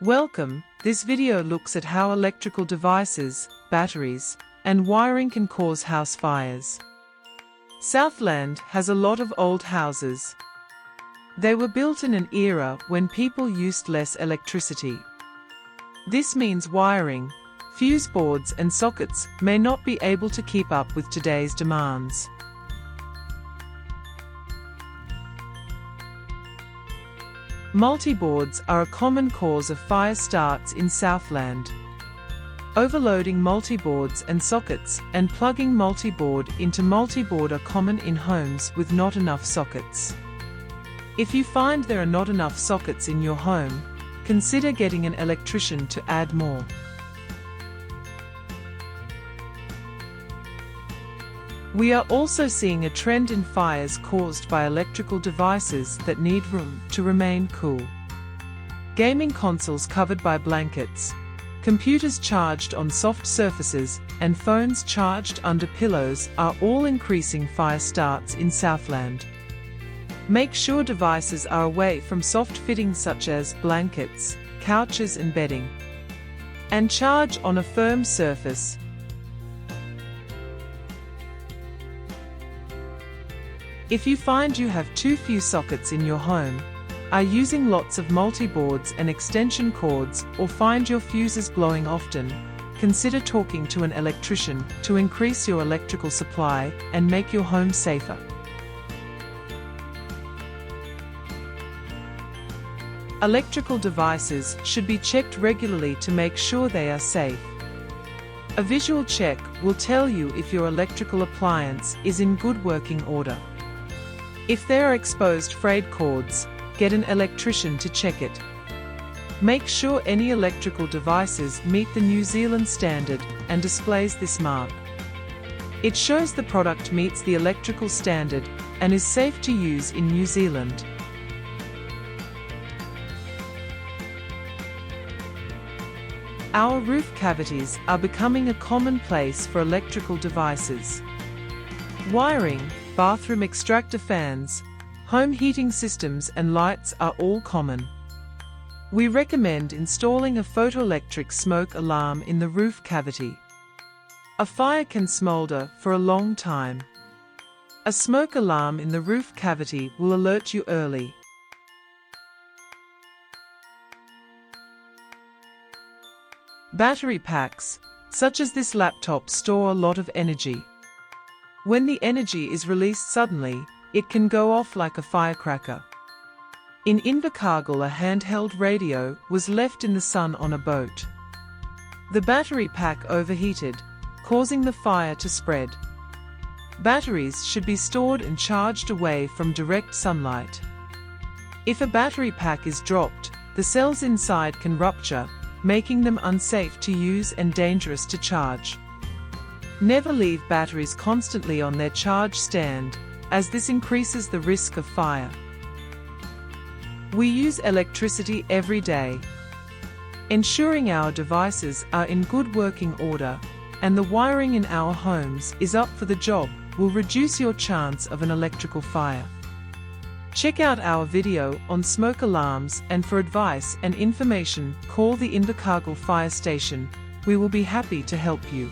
Welcome, this video looks at how electrical devices, batteries, and wiring can cause house fires. Southland has a lot of old houses. They were built in an era when people used less electricity. This means wiring, fuse boards and sockets may not be able to keep up with today's demands. Multiboards are a common cause of fire starts in Southland. Overloading multiboards and sockets and plugging multiboard into multiboard are common in homes with not enough sockets. If you find there are not enough sockets in your home, consider getting an electrician to add more. We are also seeing a trend in fires caused by electrical devices that need room to remain cool. Gaming consoles covered by blankets, computers charged on soft surfaces, and phones charged under pillows are all increasing fire starts in Southland. Make sure devices are away from soft fittings such as blankets, couches and bedding, and charge on a firm surface. If you find you have too few sockets in your home, are using lots of multiboards and extension cords, or find your fuses blowing often, consider talking to an electrician to increase your electrical supply and make your home safer. Electrical devices should be checked regularly to make sure they are safe. A visual check will tell you if your electrical appliance is in good working order. If there are exposed frayed cords, get an electrician to check it. Make sure any electrical devices meet the New Zealand standard and displays this mark. It shows the product meets the electrical standard and is safe to use in New Zealand. Our roof cavities are becoming a common place for electrical devices. Wiring, bathroom extractor fans, home heating systems and lights are all common. We recommend installing a photoelectric smoke alarm in the roof cavity. A fire can smolder for a long time. A smoke alarm in the roof cavity will alert you early. Battery packs, such as this laptop, store a lot of energy. When the energy is released suddenly, it can go off like a firecracker. In Invercargill, a handheld radio was left in the sun on a boat. The battery pack overheated, causing the fire to spread. Batteries should be stored and charged away from direct sunlight. If a battery pack is dropped, the cells inside can rupture, making them unsafe to use and dangerous to charge. Never leave batteries constantly on their charge stand, as this increases the risk of fire. We use electricity every day. Ensuring our devices are in good working order and the wiring in our homes is up for the job will reduce your chance of an electrical fire. Check out our video on smoke alarms, and for advice and information, call the Invercargill Fire Station. We will be happy to help you.